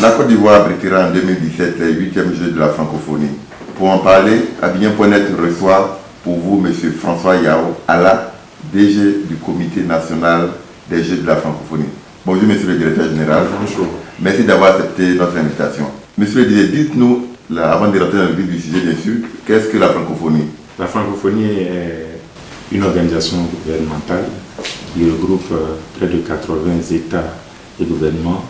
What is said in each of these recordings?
La Côte d'Ivoire abritera en 2017 les 8e Jeux de la francophonie. Pour en parler, Abidjan.net reçoit pour vous M. François Yao Alla, DG du Comité national des Jeux de la francophonie. Bonjour Monsieur le Directeur général. Bonjour. Merci d'avoir accepté notre invitation. Monsieur le DG, dites-nous, avant de rentrer dans le vif du sujet bien sûr, qu'est-ce que la francophonie? La francophonie est une organisation gouvernementale qui regroupe près de 80 États et gouvernements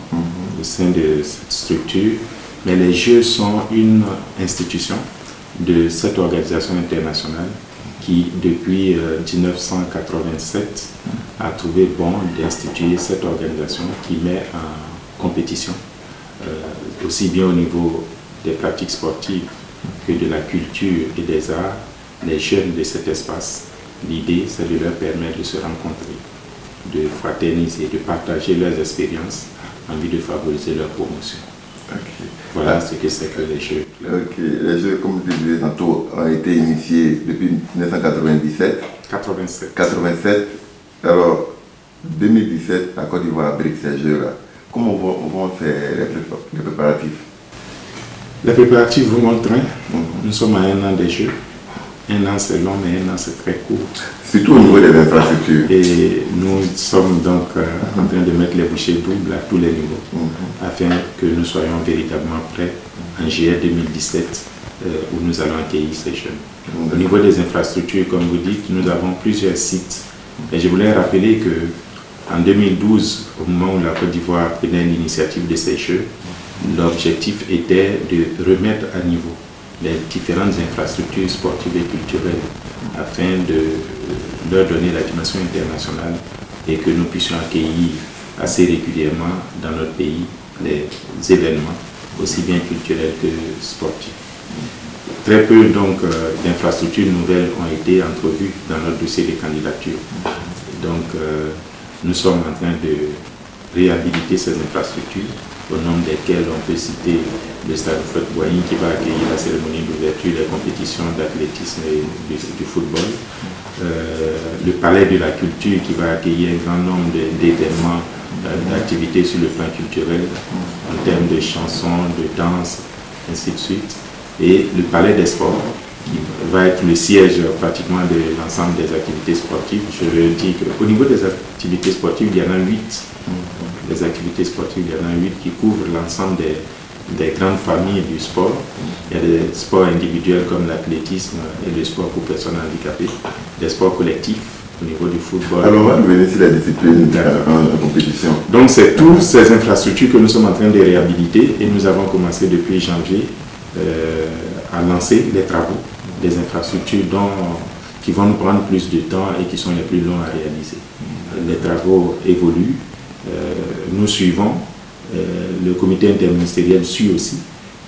au sein de cette structure. Mais les Jeux sont une institution de cette organisation internationale qui, depuis 1987, a trouvé bon d'instituer cette organisation qui met en compétition, aussi bien au niveau des pratiques sportives que de la culture et des arts, les jeunes de cet espace. L'idée, c'est de leur permettre de se rencontrer, de fraterniser, de partager leurs expériences en vue de favoriser leur promotion. Okay. Voilà ce que c'est que les Jeux. Les Jeux, comme je disais tantôt, ont été initiés depuis 1997. 87. Alors, 2017, la Côte d'Ivoire abrite ces Jeux-là. Comment vont faire les préparatifs? Les préparatifs vont très. Nous sommes à un an des Jeux. Un an c'est long, mais un an c'est très court. Surtout au niveau des infrastructures. Et nous sommes donc en train de mettre les bouchées doubles à tous les niveaux, afin que nous soyons véritablement prêts en juillet 2017, où nous allons accueillir ces jeunes. Au niveau des infrastructures, comme vous dites, nous avons plusieurs sites. Et je voulais rappeler qu'en 2012, au moment où la Côte d'Ivoire prenait l'initiative de ces Jeux, l'objectif était de remettre à niveau les différentes infrastructures sportives et culturelles afin de leur donner la dimension internationale et que nous puissions accueillir assez régulièrement dans notre pays les événements, aussi bien culturels que sportifs. Très peu donc d'infrastructures nouvelles ont été entrevues dans notre dossier de candidature. Donc nous sommes en train de réhabiliter ces infrastructures, au nombre desquelles on peut citer le stade Fred-Boigny qui va accueillir la cérémonie d'ouverture des compétitions d'athlétisme et du football, le palais de la culture qui va accueillir un grand nombre d'événements, d'activités sur le plan culturel, en termes de chansons, de danse, ainsi de suite, et le palais des sports qui va être le siège pratiquement de l'ensemble des activités sportives. Je veux dire qu'au niveau des activités sportives, il y en a 8. Les activités sportives, il y en a 8 qui couvrent l'ensemble des grandes familles du sport. Il y a des sports individuels comme l'athlétisme et le sport pour personnes handicapées, des sports collectifs au niveau du football. Alors on va revenir sur la discipline en compétition. Donc c'est toutes ces infrastructures que nous sommes en train de réhabiliter et nous avons commencé depuis janvier à lancer les travaux des infrastructures qui vont nous prendre plus de temps et qui sont les plus longs à réaliser. Les travaux évoluent. Nous suivons, le comité interministériel suit aussi,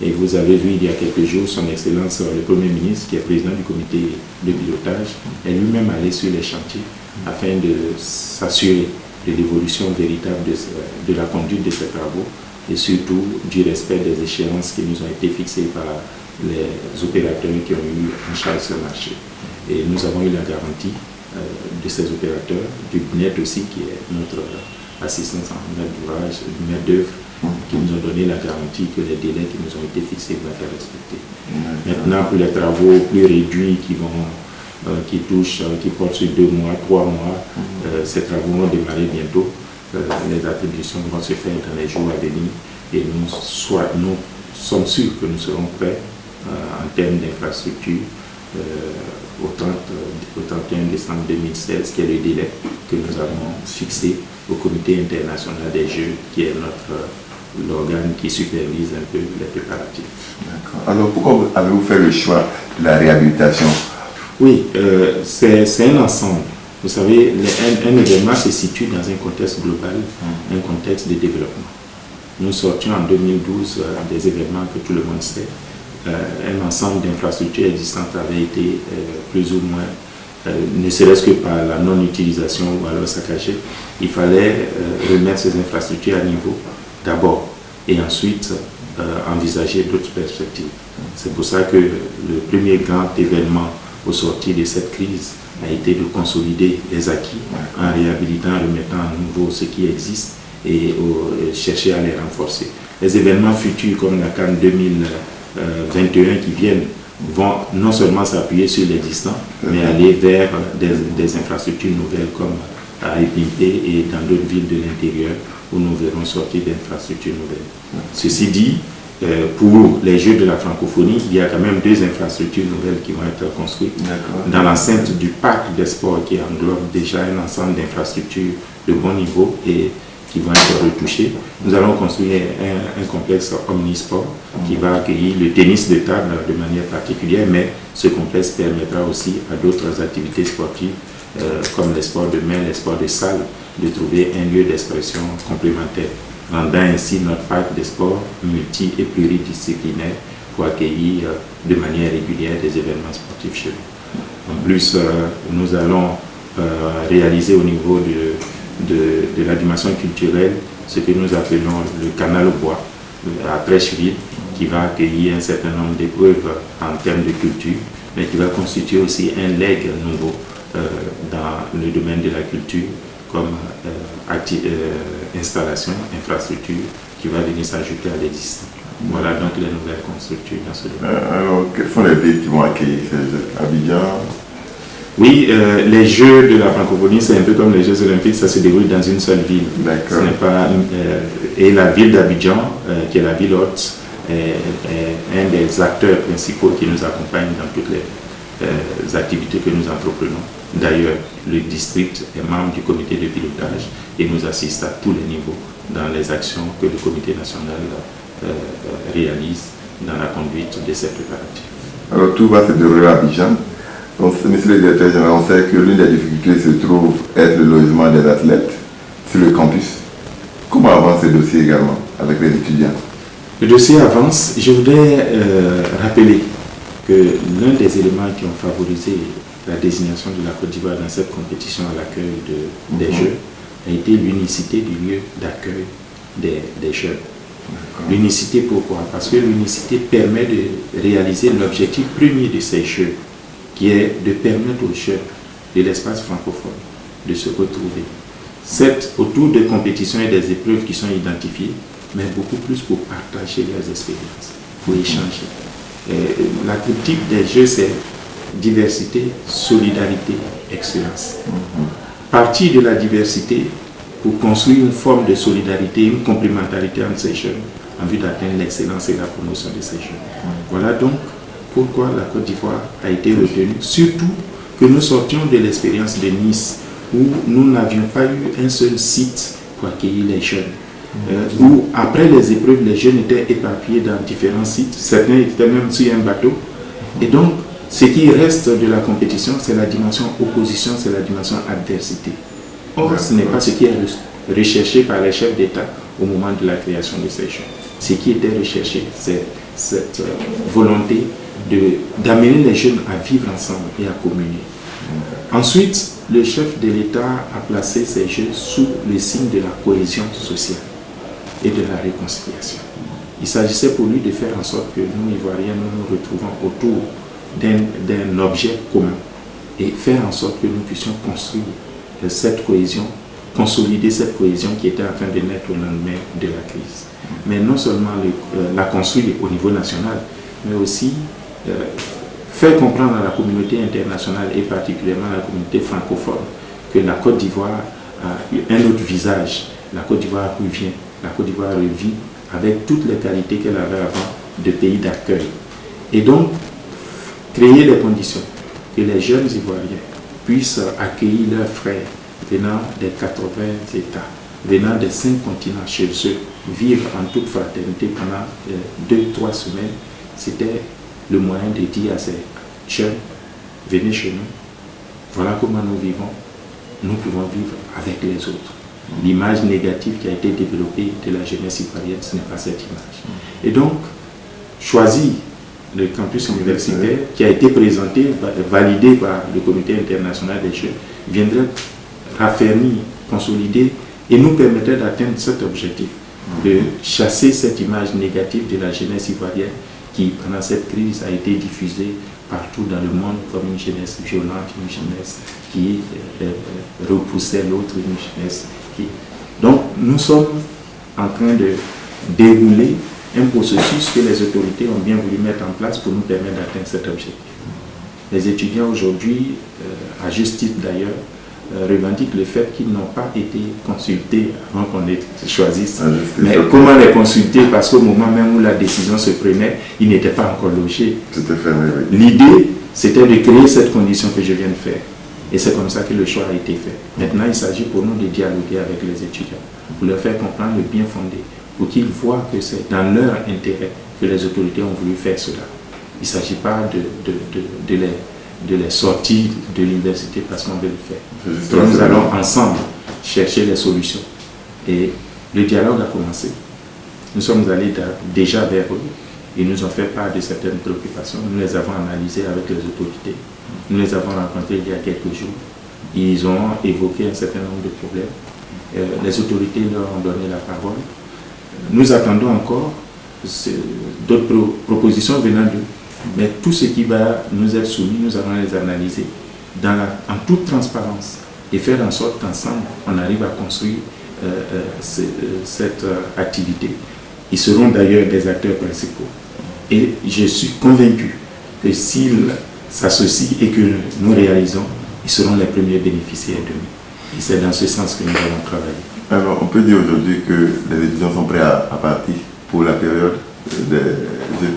et vous avez vu il y a quelques jours son Excellence le Premier ministre, qui est président du comité de pilotage, est lui-même allé sur les chantiers afin de s'assurer de l'évolution véritable de la conduite de ces travaux et surtout du respect des échéances qui nous ont été fixées par les opérateurs qui ont eu en charge ce marché. Et nous avons eu la garantie de ces opérateurs, du BNET aussi, qui est notre assistance en maître d'ouvrage, maître d'œuvre, qui nous ont donné la garantie que les délais qui nous ont été fixés vont être respectés. Maintenant, pour les travaux plus réduits qui portent sur 2 mois, 3 mois, ces travaux vont démarrer bientôt. Les attributions vont se faire dans les jours à venir et nous sommes sûrs que nous serons prêts en termes d'infrastructure au 31 décembre 2016, qui est le délai que nous avons fixé au Comité international des Jeux, qui est l'organe qui supervise un peu les préparatifs. D'accord. Alors pourquoi avez-vous fait le choix de la réhabilitation? Oui, c'est un ensemble. Vous savez, un événement se situe dans un contexte global, un contexte de développement. Nous sortions en 2012 des événements que tout le monde sait. Un ensemble d'infrastructures existantes avait été plus ou moins, ne serait-ce que par la non-utilisation ou alors saccagée. Il fallait remettre ces infrastructures à niveau d'abord et ensuite envisager d'autres perspectives. C'est pour ça que le premier grand événement au sortir de cette crise a été de consolider les acquis en réhabilitant, en remettant à nouveau ce qui existe et chercher à les renforcer. les événements futurs comme la CAN 2021 qui viennent vont non seulement s'appuyer sur l'existant, mais aller vers des infrastructures nouvelles comme à Épimpe et dans d'autres villes de l'intérieur où nous verrons sortir d'infrastructures nouvelles. Ceci dit, pour les Jeux de la francophonie, il y a quand même 2 infrastructures nouvelles qui vont être construites dans l'enceinte du parc des sports qui englobe déjà un ensemble d'infrastructures de bon niveau et qui vont être retouchées. Nous allons construire un complexe omnisport qui va accueillir le tennis de table de manière particulière, mais ce complexe permettra aussi à d'autres activités sportives comme les sports de main, les sports de salle, de trouver un lieu d'expression complémentaire, rendant ainsi notre parc des sports multi- et pluridisciplinaire pour accueillir de manière régulière des événements sportifs chez nous. En plus, nous allons réaliser au niveau de la dimension culturelle ce que nous appelons le canal au bois à Trècheville, qui va accueillir un certain nombre d'épreuves en termes de culture, mais qui va constituer aussi un legs nouveau dans le domaine de la culture, comme installation, infrastructure, qui va venir s'ajouter à l'existant. Voilà donc les nouvelles constructions dans ce domaine. Alors, quelles sont les villes qui vont accueillir ces Jeux? Abidjan? Oui, les Jeux de la francophonie, c'est un peu comme les Jeux olympiques, ça se déroule dans une seule ville. Ce n'est pas, et la ville d'Abidjan, qui est la ville hôte, est un des acteurs principaux qui nous accompagne dans toutes les activités que nous entreprenons. D'ailleurs, le district est membre du comité de pilotage et nous assiste à tous les niveaux dans les actions que le comité national réalise dans la conduite de ces préparatifs. Alors tout va se dérouler à Abidjan. Donc, monsieur le directeur général, on sait que l'une des difficultés se trouve être le logement des athlètes sur le campus. Comment avance ce dossier également avec les étudiants? Le dossier avance. Je voudrais rappeler que l'un des éléments qui ont favorisé la désignation de la Côte d'Ivoire dans cette compétition à l'accueil des Jeux a été l'unicité du lieu d'accueil des Jeux. L'unicité, pourquoi? Parce que l'unicité permet de réaliser l'objectif premier de ces Jeux, qui est de permettre aux jeunes de l'espace francophone de se retrouver. Certes, autour des compétitions et des épreuves qui sont identifiées, mais beaucoup plus pour partager leurs expériences, pour échanger. La critique des Jeux, c'est diversité, solidarité, excellence. Partir de la diversité pour construire une forme de solidarité, une complémentarité entre ces jeunes en vue d'atteindre l'excellence et la promotion de ces jeunes. Voilà donc pourquoi la Côte d'Ivoire a été retenue, surtout que nous sortions de l'expérience de Nice, où nous n'avions pas eu un seul site pour accueillir les jeunes. Où après les épreuves, les jeunes étaient éparpillés dans différents sites, certains étaient même sur un bateau. Et donc, ce qui reste de la compétition, c'est la dimension opposition, c'est la dimension adversité. Or, ce n'est pas ce qui est recherché par les chefs d'État au moment de la création de ces jeux. Ce qui était recherché, c'est cette volonté d'amener les jeunes à vivre ensemble et à communier. Ensuite, le chef de l'État a placé ces jeux sous le signe de la cohésion sociale et de la réconciliation. Il s'agissait pour lui de faire en sorte que nous, Ivoiriens, nous retrouvons autour d'un objet commun et faire en sorte que nous puissions construire cette cohésion, consolider cette cohésion qui était en train de naître au lendemain de la crise. Mais non seulement la construire au niveau national, mais aussi faire comprendre à la communauté internationale et particulièrement à la communauté francophone que la Côte d'Ivoire a un autre visage. La Côte d'Ivoire revient, la Côte d'Ivoire revit avec toutes les qualités qu'elle avait avant de pays d'accueil. Et donc, créer les conditions que les jeunes Ivoiriens puissent accueillir leurs frères venant des 80 États, venant des 5 continents chez eux, vivre en toute fraternité pendant 2-3 semaines, c'était le moyen de dire à ces jeunes, venez chez nous, voilà comment nous vivons, nous pouvons vivre avec les autres. L'image négative qui a été développée de la jeunesse ivoirienne, ce n'est pas cette image. Et donc, choisir le campus universitaire qui a été présenté, validé par le comité international des jeunes, viendrait raffermir, consolider et nous permettrait d'atteindre cet objectif, de chasser cette image négative de la jeunesse ivoirienne qui, pendant cette crise, a été diffusée partout dans le monde comme une jeunesse violente, une jeunesse qui repoussait l'autre, une jeunesse qui... Donc, nous sommes en train dérouler un processus que les autorités ont bien voulu mettre en place pour nous permettre d'atteindre cet objectif. Les étudiants aujourd'hui, à juste titre d'ailleurs, revendiquent le fait qu'ils n'ont pas été consultés avant qu'on les choisisse. Mais comment les consulter? Parce qu'au moment même où la décision se prenait, ils n'étaient pas encore logés. L'idée, c'était de créer cette condition que je viens de faire. Et c'est comme ça que le choix a été fait. Maintenant, il s'agit pour nous de dialoguer avec les étudiants, pour leur faire comprendre le bien fondé, pour qu'ils voient que c'est dans leur intérêt que les autorités ont voulu faire cela. Il ne s'agit pas de les sortir de l'université parce qu'on veut le faire. Et nous allons ensemble chercher les solutions. Et le dialogue a commencé. Nous sommes allés déjà vers eux. Ils nous ont fait part de certaines préoccupations. Nous les avons analysées avec les autorités. Nous les avons rencontrés il y a quelques jours. Ils ont évoqué un certain nombre de problèmes. Les autorités leur ont donné la parole. Nous attendons encore d'autres propositions venant d'eux. Mais tout ce qui va nous être soumis, nous allons les analyser en toute transparence et faire en sorte qu'ensemble, on arrive à construire cette activité. Ils seront d'ailleurs des acteurs principaux. Et je suis convaincu que s'ils s'associent et que nous réalisons, ils seront les premiers bénéficiaires de nous. Et c'est dans ce sens que nous allons travailler. Alors, on peut dire aujourd'hui que les étudiants sont prêts à partir pour la période des Jeux.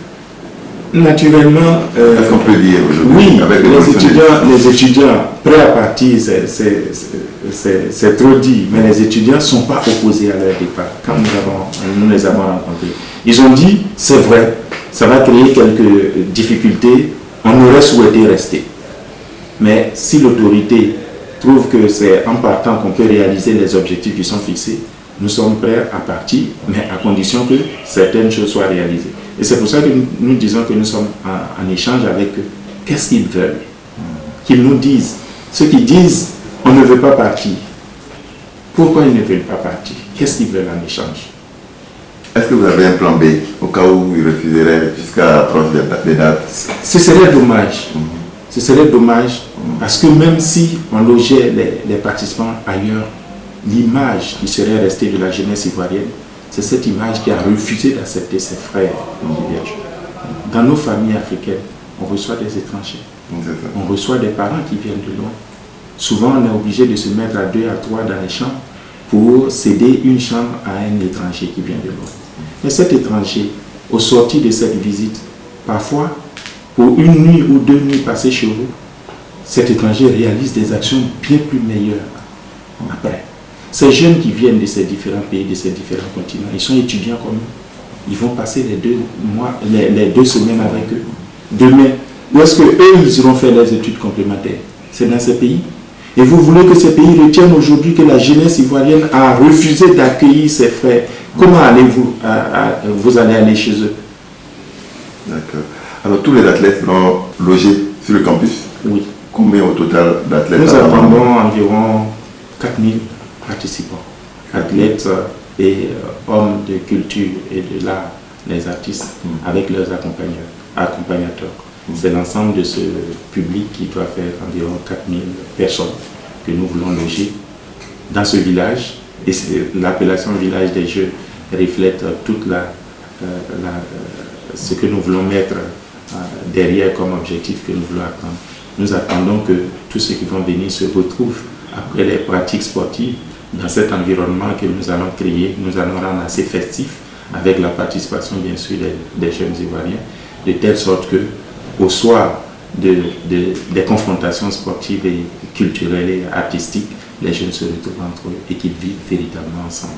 Naturellement, est-ce qu'on peut dire aujourd'hui? Oui, avec les étudiants prêts à partir, c'est trop dit, mais les étudiants ne sont pas opposés à leur départ. Quand nous les avons rencontrés, ils ont dit, c'est vrai, ça va créer quelques difficultés, on aurait souhaité rester. Mais si l'autorité trouve que c'est en partant qu'on peut réaliser les objectifs qui sont fixés, nous sommes prêts à partir, mais à condition que certaines choses soient réalisées. Et c'est pour ça que nous disons que nous sommes en échange avec eux. Qu'est-ce qu'ils veulent? Qu'ils nous disent. Ceux qui disent, on ne veut pas partir. Pourquoi ils ne veulent pas partir? Qu'est-ce qu'ils veulent en échange? Est-ce que vous avez un plan B au cas où ils refuseraient jusqu'à l'approche des dates? Ce serait dommage. Ce serait dommage parce que même si on logeait les participants ailleurs, l'image qui serait restée de la jeunesse ivoirienne, c'est cette image qui a refusé d'accepter ses frères en Dans nos familles africaines, on reçoit des étrangers. On reçoit des parents qui viennent de loin. Souvent, on est obligé de se mettre à 2, à 3 dans les chambres pour céder une chambre à un étranger qui vient de loin. Mais cet étranger, au sortir de cette visite, parfois, pour une nuit ou 2 nuits passées chez vous, cet étranger réalise des actions bien plus meilleures après. Ces jeunes qui viennent de ces différents pays, de ces différents continents, ils sont étudiants comme nous. Ils vont passer les 2 semaines avec eux. Demain, où est-ce qu'eux, ils iront faire leurs études complémentaires? C'est dans ces pays. Et vous voulez que ces pays retiennent aujourd'hui que la jeunesse ivoirienne a refusé d'accueillir ses frères. Comment allez-vous vous allez aller chez eux? D'accord. Alors, tous les athlètes seront logés sur le campus? Oui. Combien au total d'athlètes? Nous attendons environ 4000 participants, athlètes et hommes de culture et de l'art, les artistes, avec leurs accompagnateurs. C'est l'ensemble de ce public qui doit faire environ 4000 personnes que nous voulons loger dans ce village. Et l'appellation village des Jeux reflète toute ce que nous voulons mettre derrière comme objectif que nous voulons atteindre. Nous attendons que tous ceux qui vont venir se retrouvent après les pratiques sportives dans cet environnement que nous allons créer, nous allons rendre assez festif avec la participation bien sûr des jeunes Ivoiriens, de telle sorte que au soir des confrontations sportives et culturelles et artistiques, les jeunes se retrouvent entre eux et qu'ils vivent véritablement ensemble.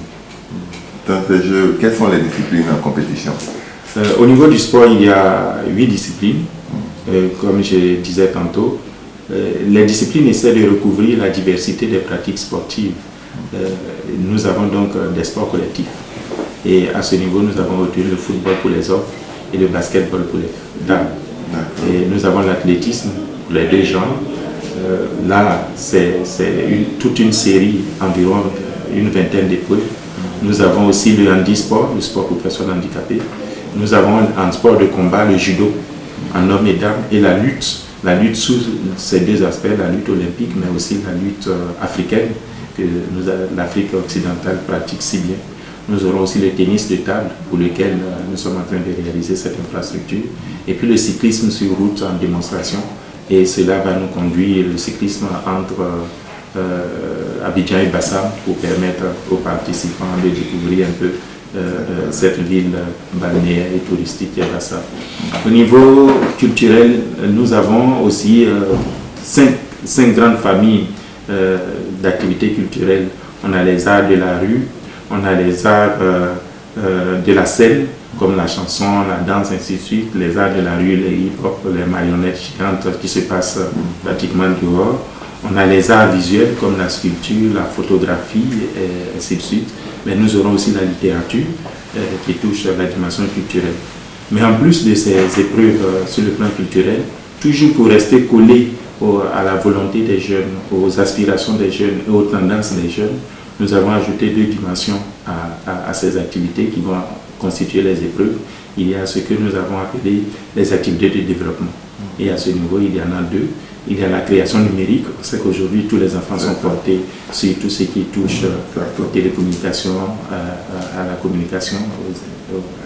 Dans ces jeux, quelles sont les disciplines en compétition? Au niveau du sport, il y a 8 disciplines. Comme je disais tantôt, les disciplines essaient de recouvrir la diversité des pratiques sportives. Nous avons donc des sports collectifs. Et à ce niveau, nous avons retenu le football pour les hommes et le basketball pour les dames. Et nous avons l'athlétisme pour les 2 genres. Là, c'est toute une série, environ une vingtaine d'épreuves. Nous avons aussi le handisport, le sport pour personnes handicapées. Nous avons en sport de combat le judo, en hommes et dames, et la lutte sous ces 2 aspects, la lutte olympique, mais aussi la lutte africaine, que l'Afrique occidentale pratique si bien. Nous aurons aussi le tennis de table pour lequel nous sommes en train de réaliser cette infrastructure. Et puis le cyclisme sur route en démonstration. Et cela va nous conduire, le cyclisme entre Abidjan et Bassam, pour permettre aux participants de découvrir un peu cette ville balnéaire et touristique qui est Bassam. Au niveau culturel, nous avons aussi cinq grandes familles d'activités culturelles. On a les arts de la rue, on a les arts de la scène, comme la chanson, la danse, ainsi de suite, les arts de la rue, les hip-hop, les marionnettes gigantes qui se passent pratiquement dehors. On a les arts visuels comme la sculpture, la photographie, et ainsi de suite. Mais nous aurons aussi la littérature qui touche à la dimension culturelle. Mais en plus de ces épreuves sur le plan culturel, toujours pour rester collé à la volonté des jeunes, aux aspirations des jeunes et aux tendances des jeunes, nous avons ajouté 2 dimensions à ces activités qui vont constituer les épreuves. Il y a ce que nous avons appelé les activités de développement. Et à ce niveau, il y en a 2. Il y a la création numérique. On sait qu'aujourd'hui, tous les enfants sont portés sur tout ce qui touche aux télécommunications, à la communication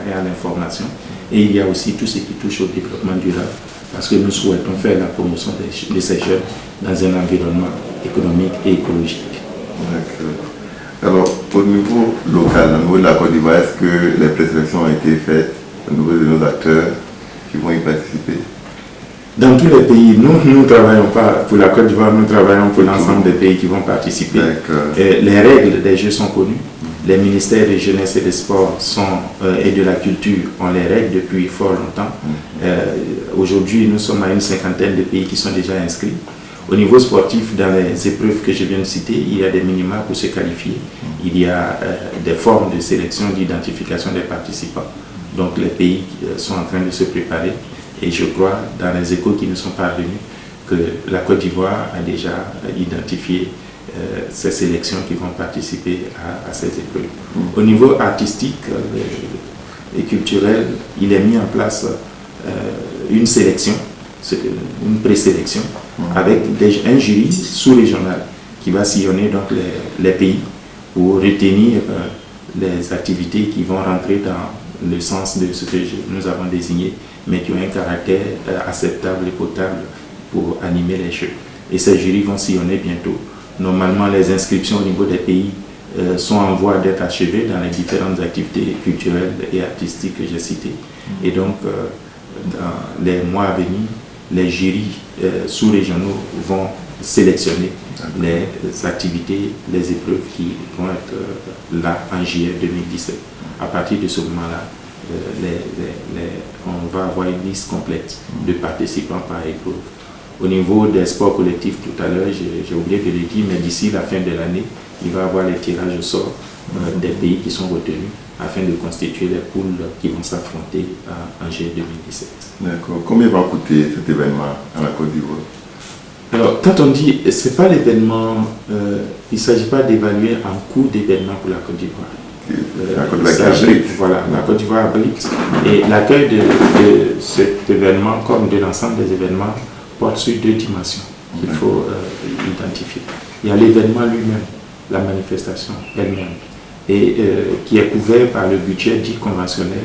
et à l'information. Et il y a aussi tout ce qui touche au développement durable, parce que nous souhaitons faire la promotion de ces jeunes dans un environnement économique et écologique. Alors, au niveau local, au niveau de la Côte d'Ivoire, est-ce que les présélections ont été faites au niveau de nos acteurs qui vont y participer? Dans tous les pays, nous ne travaillons pas pour la Côte d'Ivoire, nous travaillons pour l'ensemble des pays qui vont participer. Les règles des jeux sont connues. Les ministères de jeunesse et des sports et de la culture ont les règles depuis fort longtemps. Aujourd'hui, nous sommes à une 50aine de pays qui sont déjà inscrits. Au niveau sportif, dans les épreuves que je viens de citer, il y a des minima pour se qualifier. Il y a des formes de sélection, d'identification des participants. Donc les pays sont en train de se préparer. Et je crois, dans les échos qui nous sont parvenus, que la Côte d'Ivoire a déjà identifié ces sélections qui vont participer à ces épreuves. Au niveau artistique et culturel, il est mis en place une sélection, une présélection, avec un jury sous-régional qui va sillonner donc les pays pour retenir les activités qui vont rentrer dans le sens de ce que nous avons désigné, mais qui ont un caractère acceptable et potable pour animer les jeux. Et ces jurys vont sillonner bientôt. Normalement, les inscriptions au niveau des pays sont en voie d'être achevées dans les différentes activités culturelles et artistiques que j'ai citées. Et donc, dans les mois à venir, les jurys sous-régionaux vont sélectionner les activités, les épreuves qui vont être là en juillet 2017. À partir de ce moment-là, on va avoir une liste complète de participants par épreuve. Au niveau des sports collectifs, tout à l'heure, j'ai oublié de le dire, mais d'ici la fin de l'année, il va y avoir les tirages au sort des pays qui sont retenus afin de constituer les poules qui vont s'affronter en juillet 2017. D'accord. Combien va coûter cet événement à la Côte d'Ivoire? Alors, quand on dit, ce n'est pas l'événement, il ne s'agit pas d'évaluer un coût d'événement pour la Côte d'Ivoire. La Côte d'Ivoire abrite. Voilà, la Côte d'Ivoire abrite. Et l'accueil de cet événement, comme de l'ensemble des événements, porte sur 2 dimensions qu'il faut identifier. Il y a l'événement lui-même, la manifestation elle-même, et qui est couvert par le budget dit conventionnel,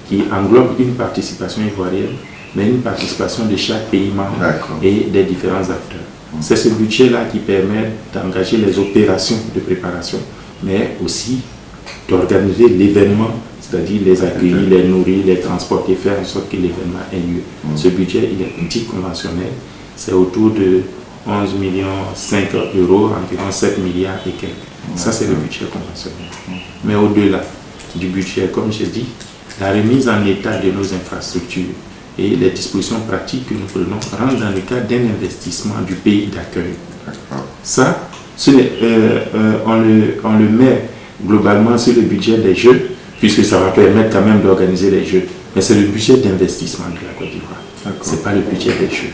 qui englobe une participation ivoirienne, mais une participation de chaque pays membre et des différents acteurs. C'est ce budget-là qui permet d'engager les opérations de préparation, mais aussi d'organiser l'événement, c'est-à-dire les accueillir, les nourrir, les transporter, faire en sorte que l'événement ait lieu. Ce budget, il est dit conventionnel, c'est autour de 11,5 millions d'euros, environ 7 milliards et quelques. Ça, c'est le budget conventionnel. Mais au-delà du budget, comme j'ai dit, la remise en état de nos infrastructures et les dispositions pratiques que nous prenons rentrent dans le cadre d'un investissement du pays d'accueil. Ça, on le met globalement sur le budget des Jeux, puisque ça va permettre quand même d'organiser les Jeux. Mais c'est le budget d'investissement de la Côte d'Ivoire. Ce n'est pas le budget des Jeux.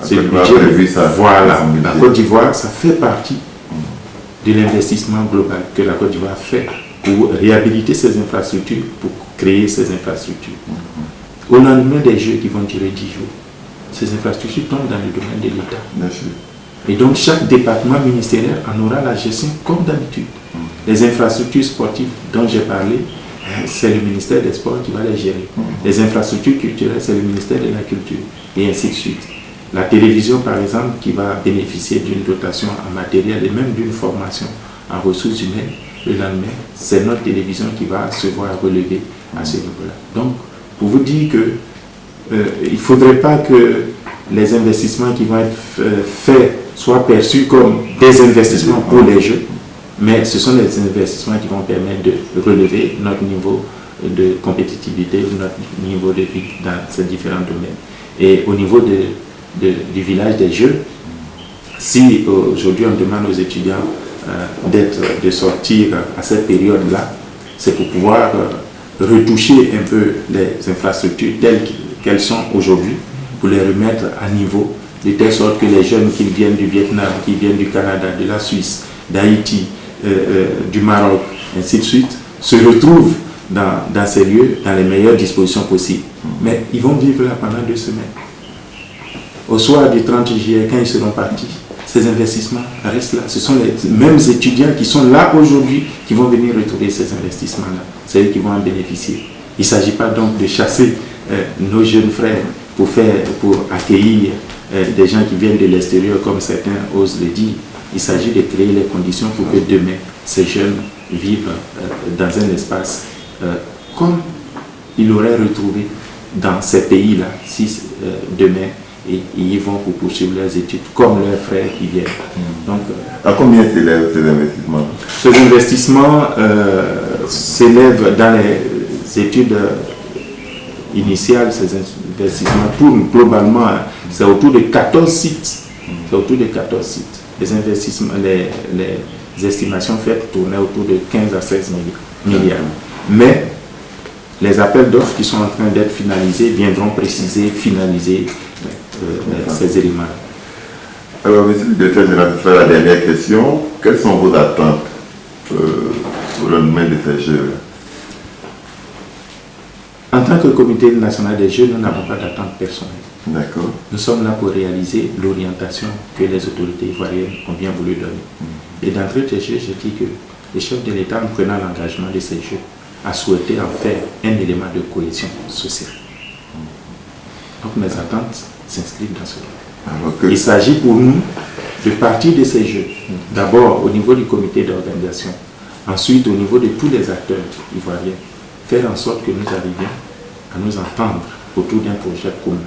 C'est le budget. Voilà. La Côte d'Ivoire, ça fait partie de l'investissement global que la Côte d'Ivoire fait pour réhabiliter ses infrastructures, pour créer ces infrastructures. Au lendemain des Jeux qui vont durer 10 jours, ces infrastructures tombent dans le domaine de l'État. Et donc chaque département ministériel en aura la gestion comme d'habitude. Les infrastructures sportives dont j'ai parlé, c'est le ministère des Sports qui va les gérer. Les infrastructures culturelles, c'est le ministère de la Culture, et ainsi de suite. La télévision, par exemple, qui va bénéficier d'une dotation en matériel et même d'une formation en ressources humaines, le lendemain, c'est notre télévision qui va se voir relever à ce niveau-là. Donc, pour vous dire que il ne faudrait pas que les investissements qui vont être faits soient perçus comme des investissements pour les jeux, mais ce sont des investissements qui vont permettre de relever notre niveau de compétitivité, notre niveau de vie dans ces différents domaines. Et au niveau du village des Jeux, si aujourd'hui on demande aux étudiants de sortir à cette période-là, c'est pour pouvoir retoucher un peu les infrastructures telles qu'elles sont aujourd'hui, pour les remettre à niveau, de telle sorte que les jeunes qui viennent du Vietnam, qui viennent du Canada, de la Suisse, d'Haïti, du Maroc, ainsi de suite, se retrouvent dans ces lieux dans les meilleures dispositions possibles. Mais ils vont vivre là pendant 2 semaines. Au soir du 30 juillet, quand ils seront partis, ces investissements restent là. Ce sont les mêmes étudiants qui sont là aujourd'hui qui vont venir retrouver ces investissements-là. C'est eux qui vont en bénéficier. Il ne s'agit pas donc de chasser nos jeunes frères pour accueillir des gens qui viennent de l'extérieur, comme certains osent le dire. Il s'agit de créer les conditions pour que demain, ces jeunes vivent dans un espace comme ils l'auraient retrouvé dans ces pays-là, si demain, et ils vont pour poursuivre leurs études, comme leurs frères qui viennent. Donc, à combien s'élèvent ces investissements? Ces investissements s'élèvent dans les études initiales, ces investissements tournent globalement, c'est autour de 14 sites. C'est autour de 14 sites. Les investissements, les estimations faites tournaient autour de 15 à 16 milliards. Mais les appels d'offres qui sont en train d'être finalisés viendront préciser, finaliser ces éléments. Alors, monsieur le directeur général, ce sera la dernière question. Quelles sont vos attentes au lendemain de ces Jeux? En tant que comité national des Jeux, nous n'avons pas d'attente personnelle. D'accord. Nous sommes là pour réaliser l'orientation que les autorités ivoiriennes ont bien voulu donner. Et d'entrée de jeu, je dis que le chef de l'État, en prenant l'engagement de ces Jeux, a souhaité en faire un élément de cohésion sociale. Donc mes attentes s'inscrivent dans ce domaine. Il s'agit pour nous de partir de ces Jeux, d'abord au niveau du comité d'organisation, ensuite au niveau de tous les acteurs ivoiriens, faire en sorte que nous arrivions à nous entendre autour d'un projet commun.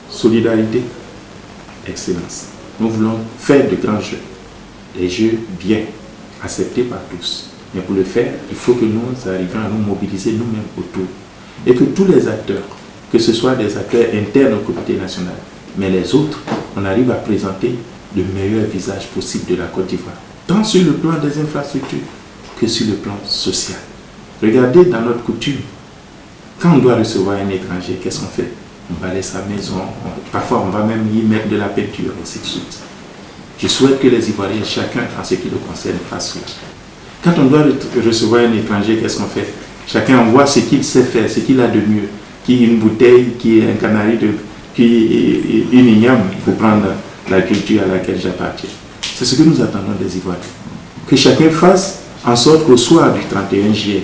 Solidarité, excellence. Nous voulons faire de grands jeux, des jeux bien acceptés par tous. Mais pour le faire, il faut que nous arrivions à nous mobiliser nous-mêmes autour. Et que tous les acteurs, que ce soit des acteurs internes au comité national, mais les autres, on arrive à présenter le meilleur visage possible de la Côte d'Ivoire, tant sur le plan des infrastructures que sur le plan social. Regardez dans notre coutume, quand on doit recevoir un étranger, qu'est-ce qu'on fait? On balaye sa maison, parfois on va même y mettre de la peinture, ainsi de suite. Je souhaite que les Ivoiriens, chacun en ce qui le concerne, fassent cela. Quand on doit recevoir un étranger, qu'est-ce qu'on fait? Chacun voit ce qu'il sait faire, ce qu'il a de mieux, qui est une bouteille, qui est un canari, qui est une igname, pour prendre la culture à laquelle j'appartiens. C'est ce que nous attendons des Ivoiriens. Que chacun fasse en sorte qu'au soir du 31 juillet,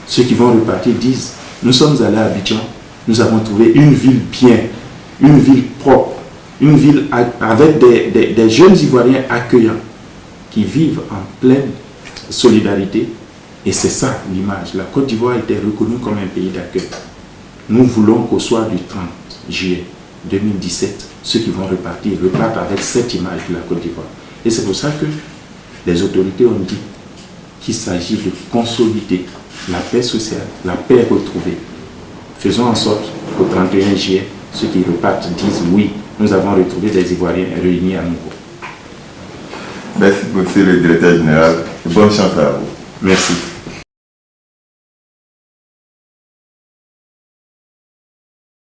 ceux qui vont repartir disent, nous sommes allés à Abidjan, nous avons trouvé une ville bien, une ville propre, une ville avec des jeunes Ivoiriens accueillants qui vivent en pleine solidarité. Et c'est ça l'image. La Côte d'Ivoire a été reconnue comme un pays d'accueil. Nous voulons qu'au soir du 30 juillet 2017, ceux qui vont repartir repartent avec cette image de la Côte d'Ivoire. Et c'est pour ça que les autorités ont dit qu'il s'agit de consolider la paix sociale, la paix retrouvée. Faisons en sorte qu'au 31 juillet, ceux qui repartent disent oui, nous avons retrouvé des Ivoiriens réunis à nouveau. Merci, monsieur le directeur général. Bonne chance à vous. Merci.